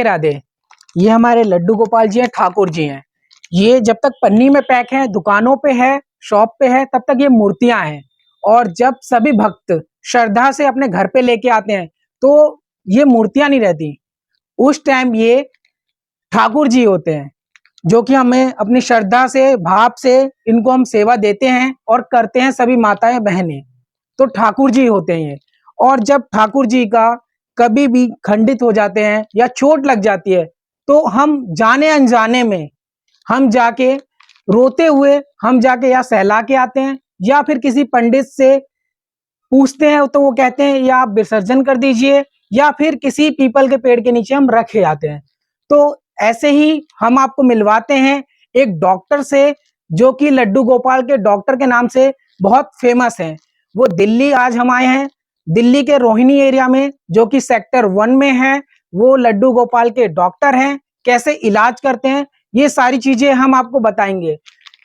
राधे। ये हमारे लड्डू गोपाल जी हैं, ठाकुर जी हैं। ये जब तक पन्नी में पैक है, दुकानों पे है, शॉप पे है, तब तक ये मूर्तियां हैं। और जब सभी भक्त श्रद्धा से अपने घर पे लेके आते हैं तो ये मूर्तियां नहीं रहती। उस टाइम ये ठाकुर जी होते हैं, जो कि हमें अपनी श्रद्धा से, भाव से इनको हम सेवा देते हैं और करते हैं सभी माताएं बहनें। तो ठाकुर जी होते हैं ये। और जब ठाकुर जी का कभी भी खंडित हो जाते हैं या चोट लग जाती है तो हम जाने अनजाने में हम जाके रोते हुए हम जाके या सहला के आते हैं या फिर किसी पंडित से पूछते हैं तो वो कहते हैं या आप विसर्जन कर दीजिए या फिर किसी पीपल के पेड़ के नीचे हम रखे आते हैं। तो ऐसे ही हम आपको मिलवाते हैं एक डॉक्टर से, जो कि लड्डू गोपाल के डॉक्टर के नाम से बहुत फेमस है। वो दिल्ली आज हम आए हैं, दिल्ली के रोहिणी एरिया में, जो कि सेक्टर 1 में है। वो लड्डू गोपाल के डॉक्टर हैं। कैसे इलाज करते हैं ये सारी चीजें हम आपको बताएंगे।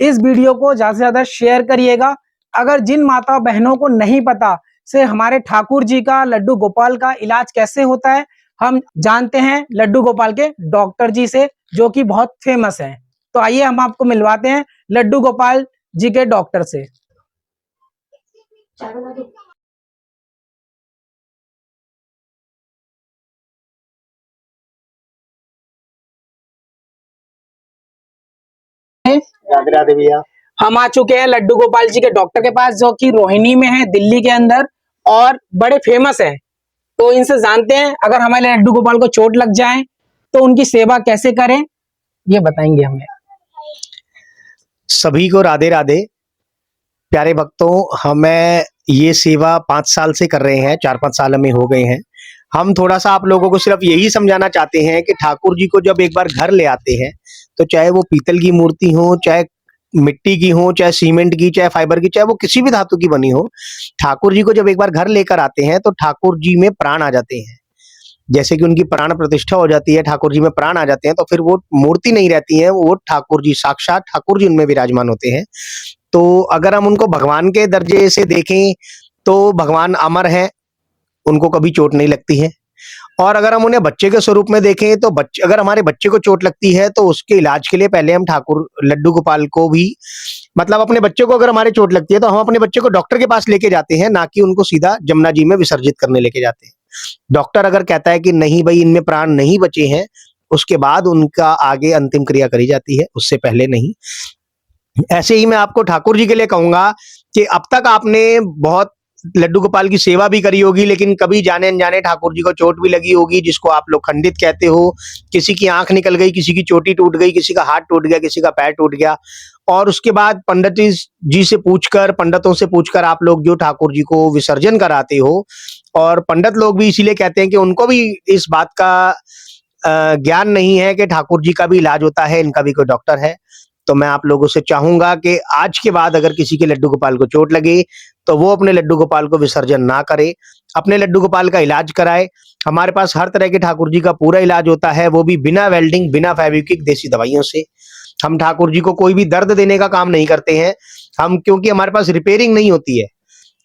इस वीडियो को ज्यादा से ज्यादा शेयर करिएगा। अगर जिन माता बहनों को नहीं पता से हमारे ठाकुर जी का, लड्डू गोपाल का इलाज कैसे होता है, हम जानते हैं लड्डू गोपाल के डॉक्टर जी से, जो कि बहुत फेमस हैं। तो आइए हम आपको मिलवाते हैं लड्डू गोपाल जी के डॉक्टर से। राधे राधे भैया। हम आ चुके हैं लड्डू गोपाल जी के डॉक्टर के पास, जो कि रोहिणी में है, दिल्ली के अंदर, और बड़े फेमस है। तो इनसे जानते हैं अगर हमारे लड्डू गोपाल को चोट लग जाए तो उनकी सेवा कैसे करें, ये बताएंगे हमें। सभी को राधे राधे। प्यारे भक्तों, हमें ये सेवा 5 साल से कर रहे हैं, 4-5 साल हमें हो गए हैं। हम थोड़ा सा आप लोगों को सिर्फ यही समझाना चाहते हैं कि ठाकुर जी को जब एक बार घर ले आते हैं तो चाहे वो पीतल की मूर्ति हो, चाहे मिट्टी की हो, चाहे सीमेंट की, चाहे फाइबर की, चाहे वो किसी भी धातु की बनी हो, ठाकुर जी को जब एक बार घर लेकर आते हैं तो ठाकुर जी में प्राण आ जाते हैं। जैसे कि उनकी प्राण प्रतिष्ठा हो जाती है, ठाकुर जी में प्राण आ जाते हैं, तो फिर वो मूर्ति नहीं रहती है, वो ठाकुर जी, साक्षात ठाकुर जी उनमें विराजमान होते हैं। तो अगर हम उनको भगवान के दर्जे से देखें तो भगवान अमर हैं, उनको कभी चोट नहीं लगती है। और अगर हम उन्हें बच्चे के स्वरूप में देखें तो बच्चे, अगर हमारे बच्चे को चोट लगती है तो उसके इलाज के लिए पहले हम ठाकुर लड्डू गोपाल को भी, मतलब अपने बच्चे को अगर हमारे चोट लगती है तो हम अपने बच्चे को डॉक्टर के पास लेके जाते हैं, ना कि उनको सीधा जमुना जी में विसर्जित करने लेके जाते हैं। डॉक्टर अगर कहता है कि नहीं भाई इनमें प्राण नहीं बचे हैं, उसके बाद उनका आगे अंतिम क्रिया करी जाती है, उससे पहले नहीं। ऐसे ही मैं आपको ठाकुर जी के लिए कहूंगा कि अब तक आपने बहुत लड्डू गोपाल की सेवा भी करी होगी, लेकिन कभी जाने अनजाने ठाकुर जी को चोट भी लगी होगी, जिसको आप लोग खंडित कहते हो। किसी की आंख निकल गई, किसी की चोटी टूट गई, किसी का हाथ टूट गया, किसी का पैर टूट गया, और उसके बाद पंडित जी से पूछकर, पंडितों से पूछकर आप लोग जो ठाकुर जी को विसर्जन कराते हो, और पंडित लोग भी इसीलिए कहते हैं कि उनको भी इस बात का ज्ञान नहीं है कि ठाकुर जी का भी इलाज होता है, इनका भी कोई डॉक्टर है। तो मैं आप लोगों से चाहूंगा कि आज के बाद अगर किसी के लड्डू गोपाल को चोट लगे तो वो अपने लड्डू गोपाल को विसर्जन ना करे, अपने लड्डू गोपाल का इलाज कराए। हमारे पास हर तरह के ठाकुर जी का पूरा इलाज होता है, वो भी बिना वेल्डिंग, बिना फेविक्विक, देसी दवाइयों से। हम ठाकुर जी को कोई भी दर्द देने का काम नहीं करते हैं हम, क्योंकि हमारे पास रिपेयरिंग नहीं होती है।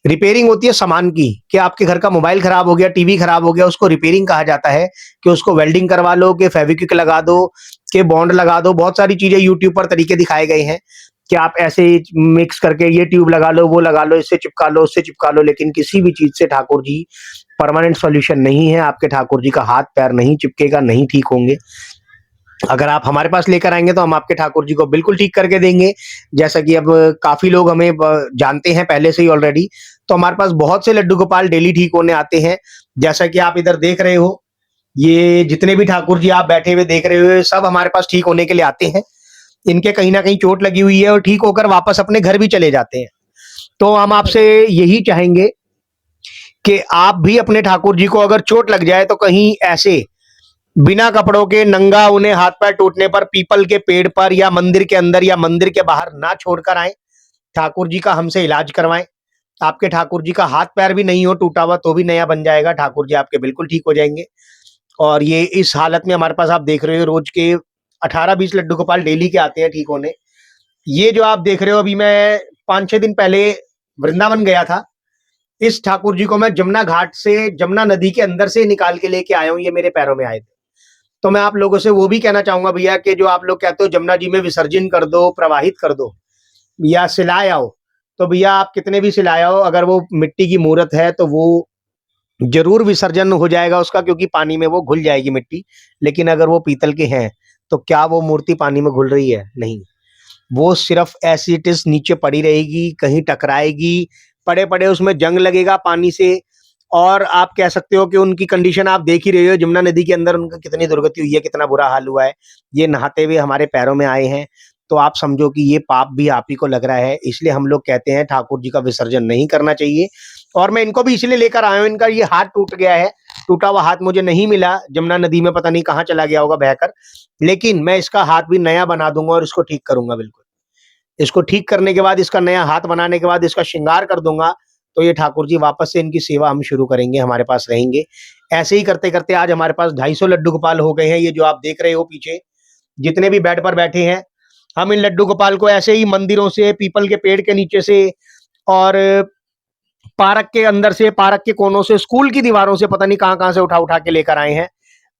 रिपेयरिंग होती है सामान की, कि आपके घर का मोबाइल खराब हो गया, टीवी खराब हो गया, उसको रिपेयरिंग कहा जाता है, कि उसको वेल्डिंग करवा लो, कि फेविक्विक लगा दो, कि बॉन्ड लगा दो। बहुत सारी चीजें यूट्यूब पर तरीके दिखाए गए हैं कि आप ऐसे मिक्स करके ये ट्यूब लगा लो, वो लगा लो, इससे चिपका लो, उससे चिपका लो, लेकिन किसी भी चीज से ठाकुर जी परमानेंट सॉल्यूशन नहीं है। आपके ठाकुर जी का हाथ पैर नहीं चिपकेगा, नहीं ठीक होंगे। अगर आप हमारे पास लेकर आएंगे तो हम आपके ठाकुर जी को बिल्कुल ठीक करके देंगे। जैसा कि अब काफी लोग हमें जानते हैं पहले से ही ऑलरेडी, तो हमारे पास बहुत से लड्डू गोपाल डेली ठीक होने आते हैं। जैसा कि आप इधर देख रहे हो, ये जितने भी ठाकुर जी आप बैठे हुए देख रहे हो, सब हमारे पास ठीक होने के लिए आते हैं। इनके कहीं ना कहीं चोट लगी हुई है और ठीक होकर वापस अपने घर भी चले जाते हैं। तो हम आपसे यही चाहेंगे कि आप भी अपने ठाकुर जी को अगर चोट लग जाए तो कहीं ऐसे बिना कपड़ों के, नंगा, उन्हें हाथ पैर टूटने पर पीपल के पेड़ पर या मंदिर के अंदर या मंदिर के बाहर ना छोड़कर आए। ठाकुर जी का हमसे इलाज करवाएं। आपके ठाकुर जी का हाथ पैर भी नहीं हो टूटा हुआ तो भी नया बन जाएगा, ठाकुर जी आपके बिल्कुल ठीक हो जाएंगे। और ये इस हालत में हमारे पास आप देख रहे हो, रोज के 18-20 लड्डू गोपाल डेली के आते हैं ठीक होने। ये जो आप देख रहे हो, अभी मैं 5-6 दिन पहले वृंदावन गया था। इस ठाकुर जी को मैं जमुना घाट से, जमुना नदी के अंदर से निकाल के लेके आया हूँ, ये मेरे पैरों में आए थे। तो मैं आप लोगों से वो भी कहना चाहूंगा भैया कि जो आप लोग कहते हो जमुना जी में विसर्जन कर दो, प्रवाहित कर दो या सिलाए आओ, तो भैया आप कितने भी सिलाए आओ, अगर वो मिट्टी की मूर्त है तो वो जरूर विसर्जन हो जाएगा उसका, क्योंकि पानी में वो घुल जाएगी मिट्टी। लेकिन अगर वो पीतल के हैं तो क्या वो मूर्ति पानी में घुल रही है? नहीं, वो सिर्फ ऐसी इट इज नीचे पड़ी रहेगी, कहीं टकराएगी, पड़े पड़े उसमें जंग लगेगा पानी से। और आप कह सकते हो कि उनकी कंडीशन आप देख ही रहे हो, जमुना नदी के अंदर उनका कितनी दुर्गति हुई है, कितना बुरा हाल हुआ है। ये नहाते हुए हमारे पैरों में आए हैं, तो आप समझो कि ये पाप भी आप ही को लग रहा है। इसलिए हम लोग कहते हैं ठाकुर जी का विसर्जन नहीं करना चाहिए। और मैं इनको भी इसलिए लेकर आया हूँ, इनका ये हाथ टूट गया है, टूटा हुआ हाथ मुझे नहीं मिला, जमुना नदी में पता नहीं कहाँ चला गया होगा बहकर, लेकिन मैं इसका हाथ भी नया बना दूंगा और इसको ठीक करूंगा बिल्कुल। इसको ठीक करने के बाद, इसका नया हाथ बनाने के बाद इसका श्रृंगार कर दूंगा, तो ये ठाकुर जी वापस से इनकी सेवा हम शुरू करेंगे, हमारे पास रहेंगे। ऐसे ही करते करते आज हमारे पास 250 लड्डू गोपाल हो गए हैं। ये जो आप देख रहे हो पीछे जितने भी बेड पर बैठे हैं, हम इन लड्डू गोपाल को ऐसे ही मंदिरों से, पीपल के पेड़ के नीचे से और पार्क के अंदर से, पार्क के कोनों से, स्कूल की दीवारों से, पता नहीं कहां कहां से उठा उठा के लेकर आए हैं।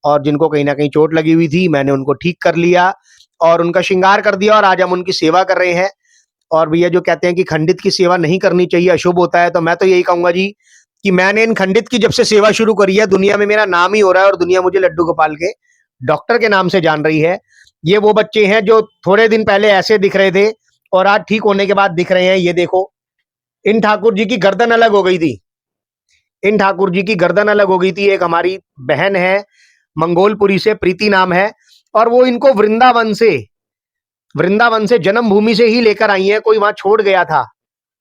और जिनको कहीं ना कहीं चोट लगी हुई थी, मैंने उनको ठीक कर लिया और उनका श्रृंगार कर दिया, और आज हम उनकी सेवा कर रहे हैं। और भैया जो कहते हैं कि खंडित की सेवा नहीं करनी चाहिए, अशुभ होता है, तो मैं तो यही कहूंगा जी कि मैंने इन खंडित की जब से सेवा शुरू करी है, दुनिया में मेरा नाम ही हो रहा है और दुनिया मुझे लड्डू गोपाल के डॉक्टर के नाम से जान रही है। ये वो बच्चे हैं जो थोड़े दिन पहले ऐसे दिख रहे थे और आज ठीक होने के बाद दिख रहे हैं। ये देखो, इन ठाकुर जी की गर्दन अलग हो गई थी, इन ठाकुर जी की गर्दन अलग हो गई थी। एक हमारी बहन है मंगोलपुरी से, प्रीति नाम है, और वो इनको वृंदावन से जन्मभूमि से ही लेकर आई है, कोई वहां छोड़ गया था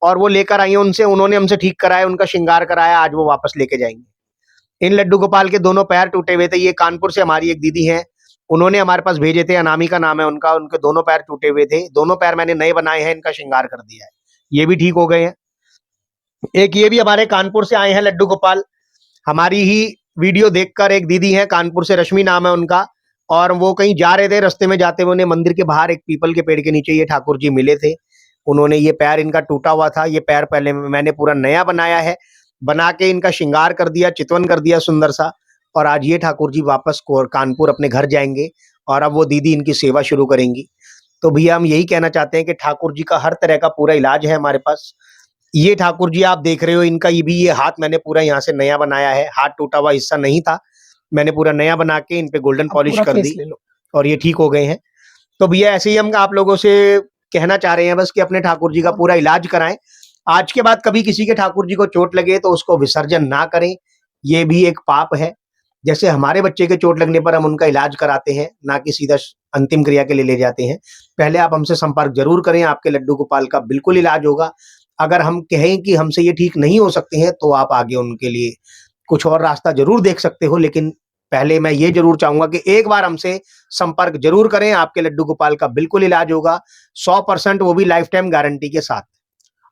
और वो लेकर आई है, उनसे उन्होंने हमसे ठीक कराया, उनका श्रृंगार कराया, आज वो वापस लेके जाएंगे। इन लड्डू गोपाल के दोनों पैर टूटे हुए थे। ये कानपुर से हमारी एक दीदी हैं, उन्होंने हमारे पास भेजे थे, अनामिका नाम है उनका, उनके दोनों पैर टूटे हुए थे, दोनों पैर मैंने नए बनाए हैं, इनका श्रृंगार कर दिया है, ये भी ठीक हो गए हैं। एक ये भी हमारे कानपुर से आए हैं लड्डू गोपाल, हमारी ही वीडियो देखकर। एक दीदी है कानपुर से, रश्मि नाम है उनका, और वो कहीं जा रहे थे, रास्ते में जाते हुए उन्हें मंदिर के बाहर एक पीपल के पेड़ के नीचे ये ठाकुर जी मिले थे। उन्होंने, ये पैर इनका टूटा हुआ था, ये पैर पहले मैंने पूरा नया बनाया है, बना के इनका श्रृंगार कर दिया, चितवन कर दिया सुंदर सा, और आज ये ठाकुर जी वापस कानपुर अपने घर जाएंगे और अब वो दीदी इनकी सेवा शुरू करेंगी। तो भैया हम यही कहना चाहते हैं कि ठाकुर जी का हर तरह का पूरा इलाज है हमारे पास। ये ठाकुर जी आप देख रहे हो, इनका ये भी, ये हाथ मैंने पूरा यहाँ से नया बनाया है, हाथ टूटा हुआ हिस्सा नहीं था, मैंने पूरा नया बना के इन पे गोल्डन आप पॉलिश पूरा कर फेस दी ले लो। और ये ठीक हो गए हैं। तो भैया ऐसे ही हम आप लोगों से कहना चाह रहे हैं बस कि अपने ठाकुर जी का पूरा इलाज कराएं। आज के बाद कभी किसी के ठाकुर जी को चोट लगे तो उसको विसर्जन ना करें, ये भी एक पाप है। जैसे हमारे बच्चे के चोट लगने पर हम उनका इलाज कराते हैं, ना कि सीधा अंतिम क्रिया के लिए ले जाते हैं। पहले आप हमसे संपर्क जरूर करें, आपके लड्डू गोपाल का बिल्कुल इलाज होगा। अगर हम कहें कि हमसे ये ठीक नहीं हो सकते हैं, तो आप आगे उनके लिए कुछ और रास्ता जरूर देख सकते हो, लेकिन पहले मैं ये जरूर चाहूंगा कि एक बार हमसे संपर्क जरूर करें, आपके लड्डू गोपाल का बिल्कुल इलाज होगा 100%, वो भी लाइफ टाइम गारंटी के साथ।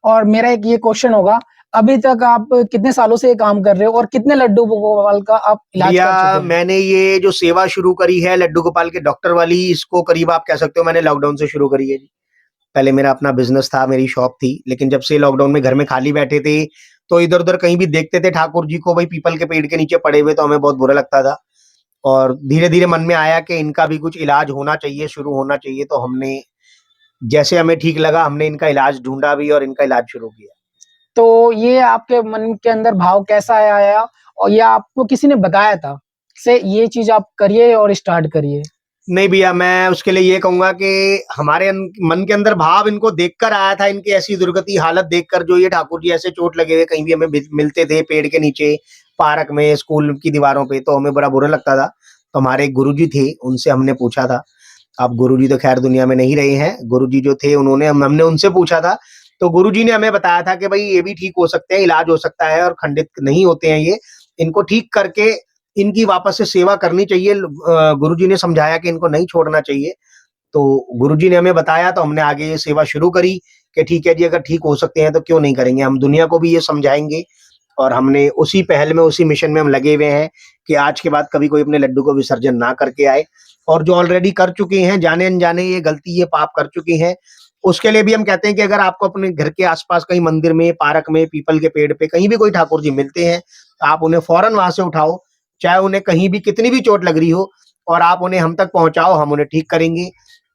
और मेरा एक ये क्वेश्चन होगा, अभी तक आप कितने सालों से ये काम कर रहे हो और कितने लड्डू गोपाल का आप इलाज कर भैया चुके हैं? मैंने ये जो सेवा शुरू करी है लड्डू गोपाल के डॉक्टर वाली, इसको करीब आप कह सकते हो मैंने लॉकडाउन से शुरू करी है जी। पहले मेरा अपना बिजनेस था, मेरी शॉप थी, लेकिन जब से लॉकडाउन में घर में खाली बैठे थे तो इधर उधर कहीं भी देखते थे ठाकुर जी को, भाई पीपल के पेड़ के नीचे पड़े हुए, तो हमें बहुत बुरा लगता था। और धीरे धीरे मन में आया कि इनका भी कुछ इलाज होना चाहिए, शुरू होना चाहिए, तो हमने, जैसे हमें ठीक लगा, हमने इनका इलाज ढूंढा भी और इनका इलाज शुरू किया। तो ये आपके मन के अंदर भाव कैसा आया और या आपको किसी ने बताया था से ये चीज आप करिए और स्टार्ट करिए? नहीं भैया, मैं उसके लिए ये कहूंगा कि हमारे मन के अंदर भाव इनको देखकर आया था, इनकी ऐसी दुर्गति हालत देखकर, जो ये ठाकुर जी ऐसे चोट लगे हुए कहीं भी हमें मिलते थे, पेड़ के नीचे, पार्क में, स्कूल की दीवारों पे, तो हमें बड़ा बुरा लगता था। तो हमारे एक गुरुजी थे, उनसे हमने पूछा था, अब गुरुजी तो खैर दुनिया में नहीं रहे हैं, गुरुजी जो थे उन्होंने, हमने उनसे पूछा था, तो गुरुजी ने हमें बताया था कि भाई ये भी ठीक हो सकते हैं, इलाज हो सकता है और खंडित नहीं होते हैं ये, इनको ठीक करके इनकी वापस से सेवा करनी चाहिए। गुरुजी ने समझाया कि इनको नहीं छोड़ना चाहिए, तो गुरुजी ने हमें बताया, तो हमने आगे ये सेवा शुरू करी कि ठीक है जी, अगर ठीक हो सकते हैं तो क्यों नहीं करेंगे, हम दुनिया को भी ये समझाएंगे। और हमने उसी पहल में, उसी मिशन में हम लगे हुए हैं कि आज के बाद कभी कोई अपने लड्डू को विसर्जन ना करके आए, और जो ऑलरेडी कर चुके हैं, जाने अनजाने ये गलती, ये पाप कर चुके हैं, उसके लिए भी हम कहते हैं कि अगर आपको अपने घर के आसपास कहीं मंदिर में, पार्क में, पीपल के पेड़ पे कहीं भी कोई ठाकुर जी मिलते हैं, आप उन्हें फौरन वहां से उठाओ, चाहे उन्हें कहीं भी कितनी भी चोट लग रही हो, और आप उन्हें हम तक पहुंचाओ, हम उन्हें ठीक करेंगे।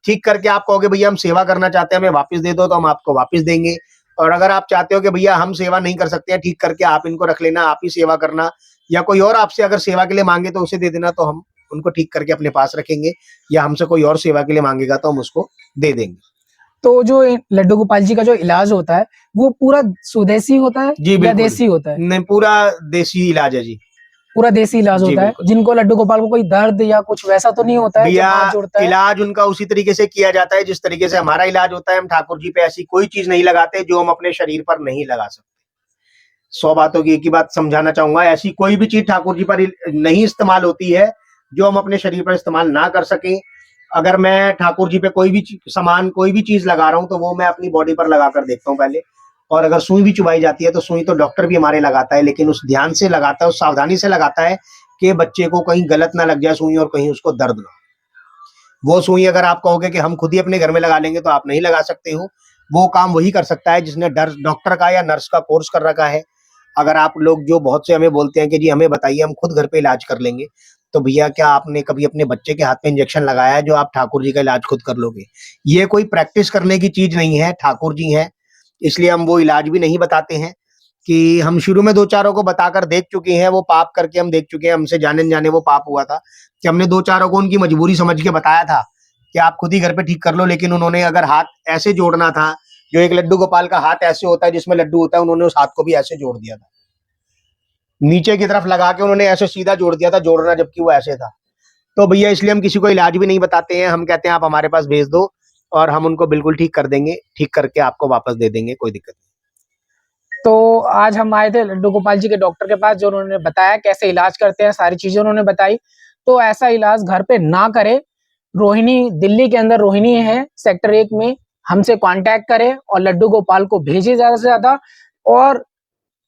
ठीक करके आप कहोगे भैया हम सेवा करना चाहते हैं, हमें वापस दे दो, तो हम आपको वापस देंगे। और अगर आप चाहते हो कि भैया हम सेवा नहीं कर सकते हैं, ठीक करके आप इनको रख लेना, आप ही सेवा करना, या कोई और आपसे अगर सेवा के लिए मांगे तो उसे दे देना, तो हम उनको ठीक करके अपने पास रखेंगे, या हमसे कोई और सेवा के लिए मांगेगा तो हम उसको दे देंगे। तो जो लड्डू गोपाल जी का जो इलाज होता है वो पूरा स्वदेशी होता है जी या बिल्कुल, देसी होता है? नहीं पूरा देसी इलाज है जी। पूरा देसी इलाज जी होता है, बिल्कुल। जिनको लड्डू गोपाल को कोई दर्द या कुछ वैसा तो नहीं होता है जब भैया हाथ जोड़ता है? इलाज उनका उसी तरीके से किया जाता है जिस तरीके से हमारा इलाज होता है। हम ठाकुर जी पे ऐसी कोई चीज नहीं लगाते जो हम अपने शरीर पर नहीं लगा सकते। 100 बातों की एक ही बात समझाना चाहूंगा, ऐसी कोई भी चीज ठाकुर जी पर नहीं इस्तेमाल होती है जो हम अपने शरीर पर इस्तेमाल ना कर सके। अगर मैं ठाकुर जी पे कोई भी सामान, कोई भी चीज लगा रहा हूँ तो वो मैं अपनी बॉडी पर लगा कर देखता हूँ पहले। और अगर सुई भी चुभाई जाती है तो सुई तो डॉक्टर भी हमारे लगाता है, लेकिन उस ध्यान से लगाता है, उस सावधानी से लगाता है कि बच्चे को कहीं गलत ना लग जाए सुई और कहीं उसको दर्द ना। वो सुई अगर आप कहोगे कि हम खुद ही अपने घर में लगा लेंगे तो आप नहीं लगा सकते हो। वो काम वही कर सकता है जिसने डॉक्टर का या नर्स का कोर्स कर रखा है। अगर आप लोग जो बहुत से हमें बोलते हैं कि जी हमें बताइए हम खुद घर पे इलाज कर लेंगे, तो भैया क्या आपने कभी अपने बच्चे के हाथ में इंजेक्शन लगाया है जो आप ठाकुर जी का इलाज खुद कर लोगे? ये कोई प्रैक्टिस करने की चीज नहीं है, ठाकुर जी हैं, इसलिए हम वो इलाज भी नहीं बताते हैं। कि हम शुरू में 2-4 को बताकर देख चुके हैं, वो पाप करके हम देख चुके हैं, हमसे जाने-अनजाने वो पाप हुआ था कि हमने 2-4 को उनकी मजबूरी समझ के बताया था कि आप खुद ही घर पे ठीक कर लो, लेकिन उन्होंने अगर हाथ ऐसे जोड़ना था, जो एक लड्डू गोपाल का हाथ ऐसे होता है जिसमें लड्डू होता है, उन्होंने उस हाथ को भी ऐसे जोड़ दिया था। नीचे की तरफ लगा के उन्होंने ऐसे सीधा जोड़ दिया था, जोड़ना जबकि वो ऐसे था। तो भैया इसलिए हम किसी को इलाज भी नहीं बताते हैं, हम कहते हैं आप हमारे पास भेज दो और हम उनको बिल्कुल ठीक कर देंगे, ठीक करके आपको वापस दे देंगे, कोई दिक्कत नहीं। तो आज हम आए थे लड्डू गोपाल जी के डॉक्टर के पास, जो उन्होंने बताया कैसे इलाज करते हैं, सारी चीजें उन्होंने बताई। तो ऐसा इलाज घर पे ना करे। रोहिणी, दिल्ली के अंदर रोहिणी है सेक्टर 1 में, हमसे कांटेक्ट करें और लड्डू गोपाल को भेजे ज्यादा से ज्यादा। और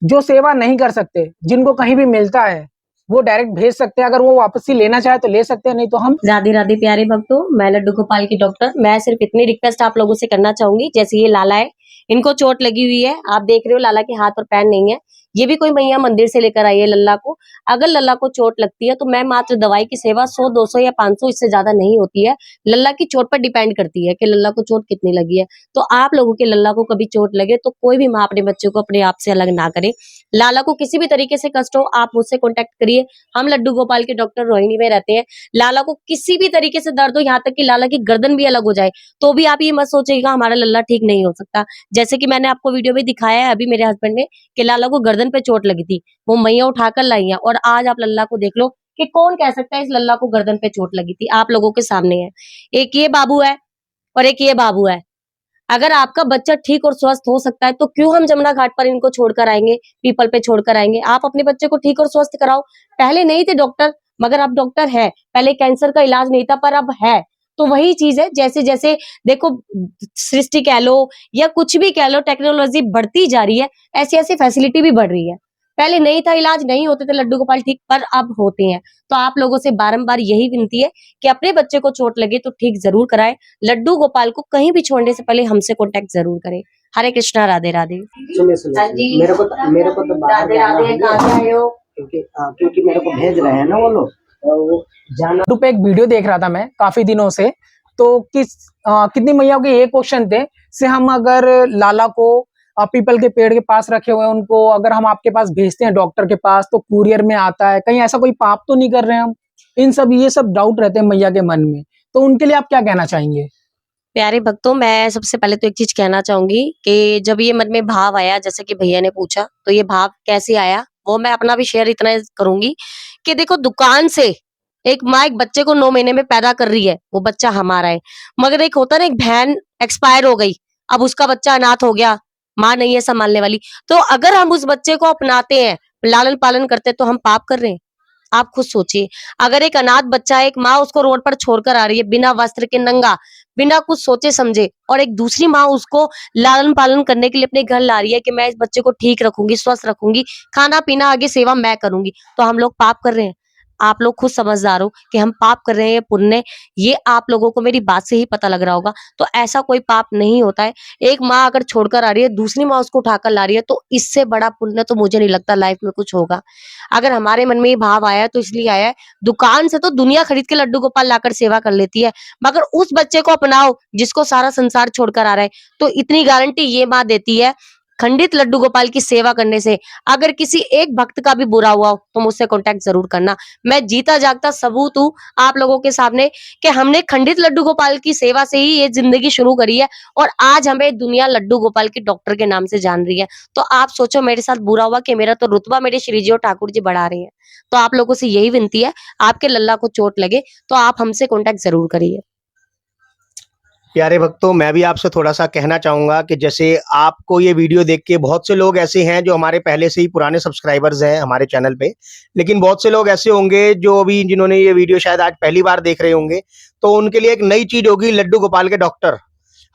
जो सेवा नहीं कर सकते, जिनको कहीं भी मिलता है, वो डायरेक्ट भेज सकते हैं। अगर वो वापसी लेना चाहे तो ले सकते हैं, नहीं तो हम राधे राधे प्यारे भक्तों, मैं लड्डू गोपाल की डॉक्टर। मैं सिर्फ इतनी रिक्वेस्ट आप लोगों से करना चाहूंगी, जैसे ये लाला है, इनको चोट लगी हुई है, आप देख रहे हो लाला के हाथ और पैर नहीं है। ये भी कोई मैया मंदिर से लेकर आई है लल्ला को। अगर लल्ला को चोट लगती है तो मैं मात्र दवाई की सेवा 100, 200 या 500 इससे ज्यादा नहीं होती है। लल्ला की चोट पर डिपेंड करती है कि लल्ला को चोट कितनी लगी है। तो आप लोगों के लल्ला को कभी चोट लगे तो कोई भी माँ अपने बच्चे को अपने आप से अलग ना करे। लाला को किसी भी तरीके से कष्ट हो, आप मुझसे कॉन्टेक्ट करिए। हम लड्डू गोपाल के डॉक्टर रोहिणी में रहते हैं। लाला को किसी भी तरीके से दर्द हो, यहाँ तक कि लाला की गर्दन भी अलग हो जाए, तो भी आप ये मत सोचिएगा हमारा लल्ला ठीक नहीं हो सकता। जैसे कि मैंने आपको वीडियो में दिखाया है अभी मेरे हस्बैंड ने कि लाला को गर्दन पे चोट लगी थी, वो मैया उठाकर लाई है, और आज आप लल्ला को देख लो कि कौन कह सकता है इस लल्ला को गर्दन पे चोट लगी थी। आप लोगों के सामने है, एक ये बाबू है और एक ये बाबू है। अगर आपका बच्चा ठीक और स्वस्थ हो सकता है तो क्यों हम जमुना घाट पर इनको छोड़कर आएंगे, पीपल पे छोड़कर आएंगे? आप अपने बच्चे को ठीक और स्वस्थ कराओ। पहले नहीं थे डॉक्टर, मगर अब डॉक्टर है। पहले कैंसर का इलाज नहीं था, पर अब है। तो वही चीज है, जैसे जैसे देखो सृष्टि कह लो या कुछ भी कह लो, टेक्नोलॉजी बढ़ती जा रही है, ऐसी ऐसी फैसिलिटी भी बढ़ रही है। पहले नहीं था, इलाज नहीं होते थे लड्डू गोपाल ठीक, पर अब होते हैं। तो आप लोगों से बारंबार यही विनती है कि अपने बच्चे को चोट लगे तो ठीक जरूर कराएं। लड्डू गोपाल को कहीं भी छोड़ने से पहले हमसे कांटेक्ट जरूर करें। हरे कृष्णा, राधे राधे। सुनिए हाँ जी। मेरे को तो बाहर राधे जाना राधे, है, कहाँ से आए हो? क्योंकि मेरे को भेज रहे हैं ना वो लोग, और वो जाना। यूट्यूब पे एक वीडियो देख रहा था मैं काफी दिनों से। तो कितनी मैया के ये क्वेश्चन थे से हम अगर लाला को पीपल के पेड़ के पास रखे हुए हैं, उनको अगर हम आपके पास भेजते हैं डॉक्टर के पास तो कुरियर में आता है, कहीं ऐसा कोई पाप तो नहीं कर रहे हैं हम? ये सब डाउट रहते हैं मैया के मन में, तो उनके लिए आप क्या कहना चाहेंगे? प्यारे भक्तों, मैं सबसे पहले तो एक चीज कहना चाहूंगी कि जब ये मन में भाव आया, जैसे कि भैया ने पूछा, तो ये भाव कैसे आया वो मैं अपना भी शेयर इतना करूंगी कि देखो, दुकान से एक माँ एक बच्चे को 9 महीने में पैदा कर रही है, वो बच्चा हमारा है। मगर एक होता है ना, एक बहन एक्सपायर हो गई, अब उसका बच्चा अनाथ हो गया, माँ नहीं है संभालने वाली, तो अगर हम उस बच्चे को अपनाते हैं, लालन पालन करते हैं, तो हम पाप कर रहे हैं? आप खुद सोचिए। अगर एक अनाथ बच्चा है, एक माँ उसको रोड पर छोड़कर आ रही है बिना वस्त्र के, नंगा, बिना कुछ सोचे समझे, और एक दूसरी माँ उसको लालन पालन करने के लिए अपने घर ला रही है कि मैं इस बच्चे को ठीक रखूंगी, स्वस्थ रखूंगी, खाना पीना आगे सेवा मैं करूंगी, तो हम लोग पाप कर रहे हैं? आप लोग खुद समझदार हो कि हम पाप कर रहे हैं या पुण्य, ये आप लोगों को मेरी बात से ही पता लग रहा होगा। तो ऐसा कोई पाप नहीं होता है। एक माँ अगर छोड़कर आ रही है, दूसरी माँ उसको उठाकर ला रही है, तो इससे बड़ा पुण्य तो मुझे नहीं लगता लाइफ में कुछ होगा। अगर हमारे मन में ये भाव आया है तो इसलिए आया है। दुकान से तो दुनिया खरीद के लड्डू गोपाल लाकर सेवा कर लेती है, मगर उस बच्चे को अपनाओ जिसको सारा संसार छोड़कर आ रहा है, तो इतनी गारंटी ये माँ देती है खंडित लड्डू गोपाल की सेवा करने से। अगर किसी एक भक्त का भी बुरा हुआ हो तो मुझसे कांटेक्ट जरूर करना। मैं जीता जागता सबूत हूँ आप लोगों के सामने कि हमने खंडित लड्डू गोपाल की सेवा से ही ये जिंदगी शुरू करी है, और आज हमें दुनिया लड्डू गोपाल के डॉक्टर के नाम से जान रही है। तो आप सोचो मेरे साथ बुरा हुआ कि मेरा तो रुतबा मेरे श्री जी और ठाकुर जी बढ़ा रहे हैं। तो आप लोगों से यही विनती है, आपके लल्ला को चोट लगे तो आप हमसे कांटेक्ट जरूर करिए। प्यारे भक्तों, मैं भी आपसे थोड़ा सा कहना चाहूंगा कि जैसे आपको ये वीडियो देख के बहुत से लोग ऐसे हैं जो हमारे पहले से ही पुराने सब्सक्राइबर्स हैं हमारे चैनल पे, लेकिन बहुत से लोग ऐसे होंगे जो अभी जिन्होंने ये वीडियो शायद आज पहली बार देख रहे होंगे, तो उनके लिए एक नई चीज होगी लड्डू गोपाल के डॉक्टर।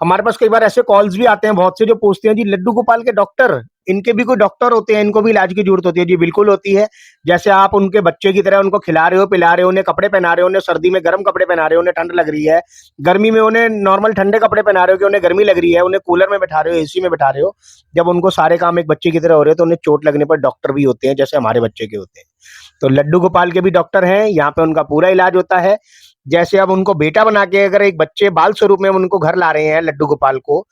हमारे पास कई बार ऐसे कॉल्स भी आते हैं बहुत से जो पूछते हैं जी लड्डू गोपाल के डॉक्टर, इनके भी कोई डॉक्टर होते हैं, इनको भी इलाज की जरूरत होती है? जी बिल्कुल होती है। जैसे आप उनके बच्चे की तरह उनको खिला रहे हो, पिला रहे हो, उन्हें कपड़े पहना रहे हो, उन्हें सर्दी में गर्म कपड़े पहना रहे हो, उन्हें ठंड लग रही है, गर्मी में उन्हें नॉर्मल ठंडे कपड़े पहना रहे हो कि उन्हें गर्मी लग रही है, उन्हें कूलर में बैठा रहे हो, एसी में बैठा रहे हो, जब उनको सारे काम एक बच्चे की तरह हो रहे हो तो उन्हें चोट लगने पर डॉक्टर भी होते हैं जैसे हमारे बच्चे के होते हैं। तो लड्डू गोपाल के भी डॉक्टर हैं, यहाँ पे उनका पूरा इलाज होता है। जैसे अब उनको बेटा बना के अगर एक बच्चे बाल स्वरूप में हम उनको घर ला रहे हैं लड्डू गोपाल को,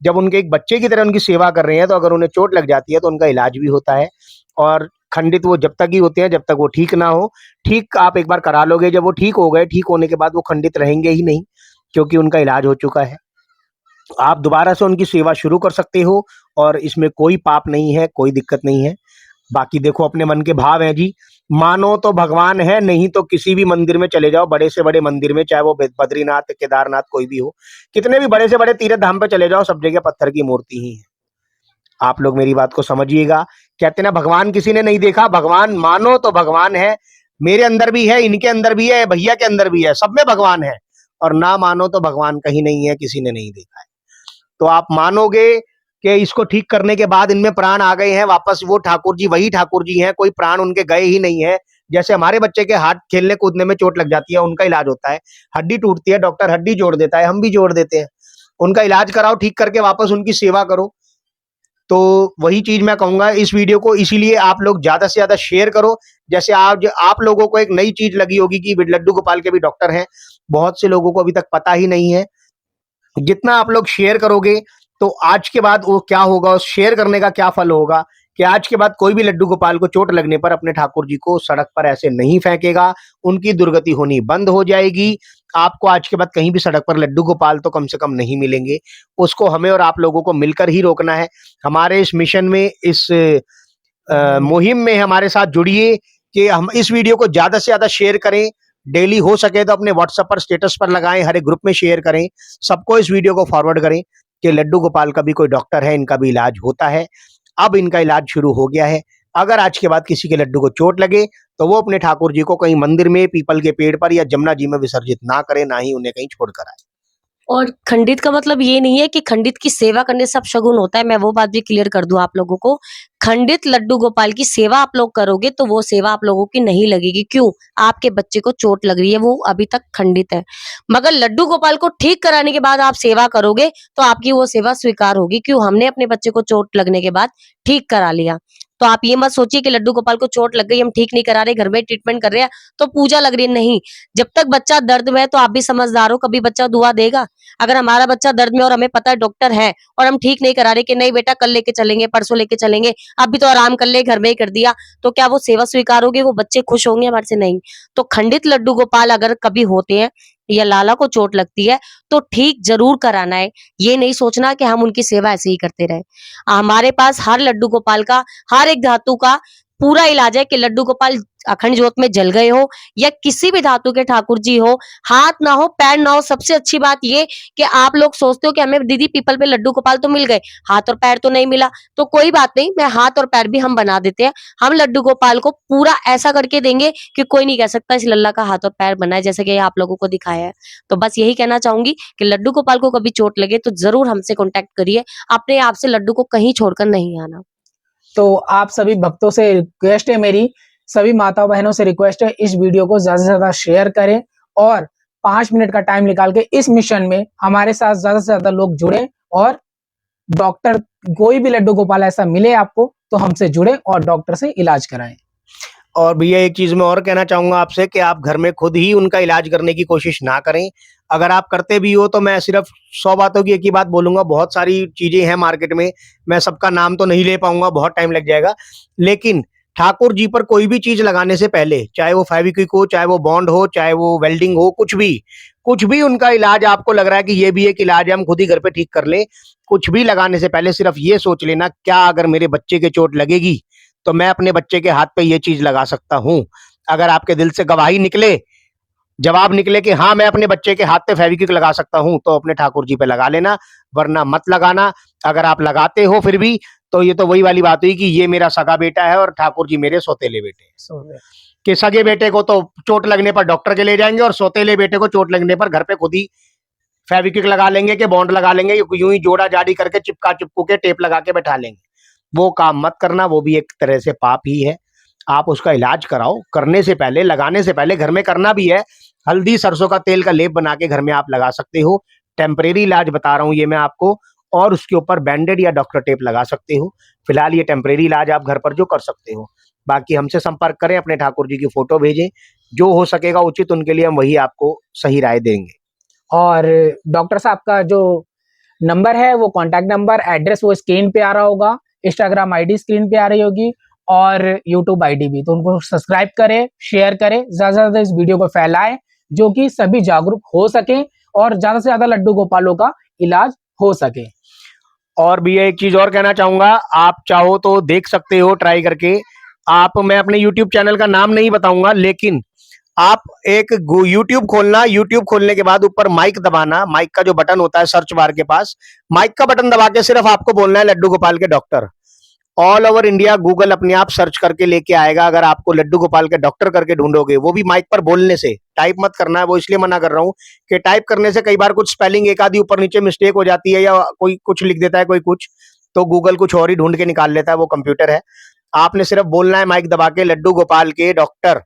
जब उनके एक बच्चे की तरह उनकी सेवा कर रहे हैं, तो अगर उन्हें चोट लग जाती है तो उनका इलाज भी होता है। और खंडित वो जब तक ही होते हैं जब तक वो ठीक ना हो। ठीक आप एक बार करा लोगे, जब वो ठीक हो गए, ठीक होने के बाद वो खंडित रहेंगे ही नहीं, क्योंकि उनका इलाज हो चुका है। आप दोबारा से उनकी सेवा शुरू कर सकते हो और इसमें कोई पाप नहीं है, कोई दिक्कत नहीं है। बाकी देखो अपने मन के भाव हैं जी, मानो तो भगवान है, नहीं तो किसी भी मंदिर में चले जाओ, बड़े से बड़े मंदिर में, चाहे वो बद्रीनाथ, केदारनाथ, कोई भी हो, कितने भी बड़े से बड़े तीर्थ धाम पे चले जाओ, सब जगह पत्थर की मूर्ति ही है। आप लोग मेरी बात को समझिएगा। कहते ना भगवान किसी ने नहीं देखा, भगवान मानो तो भगवान है, मेरे अंदर भी है, इनके अंदर भी है, भैया के अंदर भी है, सब में भगवान है। और ना मानो तो भगवान कहीं नहीं है, किसी ने नहीं देखा है। तो आप मानोगे कि इसको ठीक करने के बाद इनमें प्राण आ गए हैं वापस, वो ठाकुर जी वही ठाकुर जी हैं, कोई प्राण उनके गए ही नहीं है। जैसे हमारे बच्चे के हाथ खेलने कूदने में चोट लग जाती है, उनका इलाज होता है, हड्डी टूटती है, डॉक्टर हड्डी जोड़ देता है, हम भी जोड़ देते हैं, उनका इलाज कराओ, ठीक करके वापस उनकी सेवा करो। तो वही चीज मैं कहूंगा इस वीडियो को, इसीलिए आप लोग ज्यादा से ज्यादा शेयर करो। जैसे आज आप लोगों को एक नई चीज लगी होगी कि लड्डू गोपाल के भी डॉक्टर हैं, बहुत से लोगों को अभी तक पता ही नहीं है। जितना आप लोग शेयर करोगे तो आज के बाद वो क्या होगा, उस शेयर करने का क्या फल होगा कि आज के बाद कोई भी लड्डू गोपाल को चोट लगने पर अपने ठाकुर जी को सड़क पर ऐसे नहीं फेंकेगा, उनकी दुर्गति होनी बंद हो जाएगी। आपको आज के बाद कहीं भी सड़क पर लड्डू गोपाल तो कम से कम नहीं मिलेंगे। उसको हमें और आप लोगों को मिलकर ही रोकना है। हमारे इस मिशन में, इस मुहिम में हमारे साथ जुड़िए कि हम इस वीडियो को ज्यादा से ज्यादा शेयर करें। डेली हो सके तो अपने व्हाट्सएप पर स्टेटस पर लगाएं, हर एक ग्रुप में शेयर करें, सबको इस वीडियो को फॉरवर्ड करें कि लड्डू गोपाल का भी कोई डॉक्टर है, इनका भी इलाज होता है। अब इनका इलाज शुरू हो गया है। अगर आज के बाद किसी के लड्डू को चोट लगे तो वो अपने ठाकुर जी को कहीं मंदिर में, पीपल के पेड़ पर या जमुना जी में विसर्जित ना करे, ना ही उन्हें कहीं छोड़कर आए। और खंडित का मतलब ये नहीं है कि खंडित की सेवा करने से अपशगुन होता है। मैं वो बात भी क्लियर कर दूं आप लोगों को। खंडित लड्डू गोपाल की सेवा आप लोग करोगे तो वो सेवा आप लोगों की नहीं लगेगी। क्यों? आपके बच्चे को चोट लग रही है, वो अभी तक खंडित है। मगर लड्डू गोपाल को ठीक कराने के बाद आप सेवा करोगे तो आपकी वो सेवा स्वीकार होगी। क्यों? हमने अपने बच्चे को चोट लगने के बाद ठीक करा लिया। तो आप ये मत सोचिए कि लड्डू गोपाल को चोट लग गई, हम ठीक नहीं करा रहे, घर में ट्रीटमेंट कर रहे हैं तो पूजा लग रही है। नहीं, जब तक बच्चा दर्द में है तो आप भी समझदार हो, कभी बच्चा दुआ देगा? अगर हमारा बच्चा दर्द में और हमें पता है डॉक्टर है और हम ठीक नहीं करा रहे कि नहीं बेटा कल लेके चलेंगे, परसों लेके चलेंगे, अभी तो आराम कर ले, घर में ही कर दिया, तो क्या वो सेवा स्वीकार होगी? वो बच्चे खुश होंगे हमारे से? नहीं। तो खंडित लड्डू गोपाल अगर कभी होते हैं या लाला को चोट लगती है तो ठीक जरूर कराना है। ये नहीं सोचना कि हम उनकी सेवा ऐसे ही करते रहे। हमारे पास हर लड्डू गोपाल का, हर एक धातु का पूरा इलाज है कि लड्डू गोपाल अखंड ज्योत में जल गए हो या किसी भी धातु के ठाकुर जी हो, हाथ ना हो, पैर ना हो। सबसे अच्छी बात ये कि आप लोग सोचते हो कि हमें दीदी पीपल पे लड्डू गोपाल तो मिल गए, हाथ और पैर तो नहीं मिला। तो कोई बात नहीं, मैं हाथ और पैर भी हम बना देते हैं। हम लड्डू गोपाल को पूरा ऐसा करके देंगे कि कोई नहीं कह सकता इस लल्ला का हाथ और पैर बना है, जैसे कि आप लोगों को दिखाया है। तो बस यही कहना चाहूंगी कि लड्डू गोपाल को कभी चोट लगे तो जरूर हमसे कॉन्टेक्ट करिए। अपने आप से लड्डू को कहीं छोड़कर नहीं आना। तो आप सभी भक्तों से रिक्वेस्ट है मेरी सभी माताओं बहनों से रिक्वेस्ट है, इस वीडियो को ज्यादा से ज्यादा शेयर करें और 5 मिनट का टाइम निकाल के इस मिशन में हमारे साथ ज्यादा से ज्यादा लोग जुड़े और डॉक्टर, कोई भी लड्डू गोपाल ऐसा मिले आपको तो हमसे जुड़े और डॉक्टर से इलाज कराएं। और भैया एक चीज मैं और कहना चाहूंगा आपसे कि आप घर में खुद ही उनका इलाज करने की कोशिश ना करें। अगर आप करते भी हो तो मैं सिर्फ 100 बातों की एक ही बात बोलूंगा। बहुत सारी चीजें हैं मार्केट में, मैं सबका नाम तो नहीं ले पाऊंगा, बहुत टाइम लग जाएगा। लेकिन ठाकुर जी पर कोई भी चीज लगाने से पहले, चाहे वो फेविक्विक हो, चाहे वो बॉन्ड हो, चाहे वो वेल्डिंग हो, कुछ भी उनका इलाज आपको लग रहा है कि ये भी एक इलाज है, हम खुद ही घर पे ठीक कर ले, कुछ भी लगाने से पहले सिर्फ ये सोच लेना, क्या अगर मेरे बच्चे के चोट लगेगी तो मैं अपने बच्चे के हाथ पे ये चीज लगा सकता हूं। अगर आपके दिल से गवाही निकले, जवाब निकले कि हाँ मैं अपने बच्चे के हाथ पे फेविक्विक लगा सकता हूं, तो अपने ठाकुर जी पे लगा लेना, वरना मत लगाना। अगर आप लगाते हो फिर भी, तो ये तो वही वाली बात हुई कि ये मेरा सगा बेटा है और ठाकुर जी मेरे सौतेले बेटे हैं। कि सगे बेटे को तो चोट लगने पर डॉक्टर के ले जाएंगे और सौतेले बेटे को चोट लगने पर घर पे खुद ही फेविक्विक लगा लेंगे कि बॉन्ड लगा लेंगे, यूं ही जोड़ा जाड़ी करके चिपका चिपकू के टेप लगा के बैठा लेंगे। वो काम मत करना, वो भी एक तरह से पाप ही है। आप उसका इलाज कराओ, करने से पहले, लगाने से पहले, घर में करना भी है, हल्दी सरसों का तेल का लेप बना के घर में आप लगा सकते हो। टेम्परेरी इलाज बता रहा हूं ये मैं आपको, और उसके ऊपर बैंडेड या डॉक्टर टेप लगा सकते हो। फिलहाल ये टेम्परेरी इलाज आप घर पर जो कर सकते हो। बाकी हमसे संपर्क करें, अपने ठाकुर जी की फोटो भेजें, जो हो सकेगा उचित उनके लिए हम वही आपको सही राय देंगे। और डॉक्टर साहब का जो नंबर है, वो कॉन्टैक्ट नंबर, एड्रेस वो स्क्रीन पे आ रहा होगा, इंस्टाग्राम आईडी स्क्रीन पे आ रही होगी और यूट्यूब आईडी भी। तो उनको सब्सक्राइब करें, शेयर करें, ज्यादा से ज्यादा इस वीडियो को फैलाएं, जो कि सभी जागरूक हो सके और ज्यादा से ज्यादा लड्डू गोपालों का इलाज हो सके। और भी एक चीज और कहना चाहूंगा, आप चाहो तो देख सकते हो ट्राई करके। मैं अपने YouTube चैनल का नाम नहीं बताऊंगा, लेकिन आप एक YouTube खोलना, YouTube खोलने के बाद ऊपर माइक दबाना, माइक का जो बटन होता है सर्च बार के पास, माइक का बटन दबा के सिर्फ आपको बोलना है लड्डू गोपाल के doctor. All over India Google अपने आप सर्च करके लेके आएगा। अगर आपको लड्डू गोपाल के डॉक्टर करके ढूंढोगे, वो भी माइक पर बोलने से, टाइप मत करना है। वो इसलिए मना कर रहा हूं कि टाइप करने से कई बार कुछ स्पेलिंग एक आधी ऊपर नीचे मिस्टेक हो जाती है, या कोई कुछ लिख देता है, कोई कुछ, तो गूगल कुछ और ही ढूंढ के निकाल लेता है, वो कंप्यूटर है। आपने सिर्फ बोलना है माइक दबा के, लड्डू गोपाल के डॉक्टर।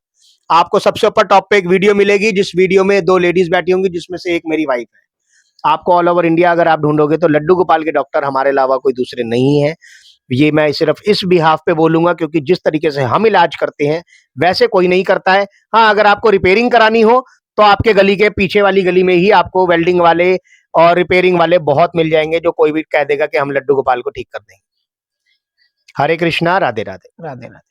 आपको सबसे ऊपर टॉप पे एक वीडियो मिलेगी, जिस वीडियो में 2 लेडीज बैठी होंगी, जिसमें से एक मेरी वाइफ है। आपको ऑल ओवर इंडिया अगर आप ढूंढोगे तो लड्डू गोपाल के डॉक्टर हमारे अलावा कोई दूसरे नहीं है। ये मैं सिर्फ इस बिहाफ पे बोलूंगा क्योंकि जिस तरीके से हम इलाज करते हैं वैसे कोई नहीं करता है। हाँ, अगर आपको रिपेयरिंग करानी हो तो आपके गली के पीछे वाली गली में ही आपको वेल्डिंग वाले और रिपेयरिंग वाले बहुत मिल जाएंगे, जो कोई भी कह देगा कि हम लड्डू गोपाल को ठीक कर देंगे। हरे कृष्णा, राधे राधे। राधे राधे।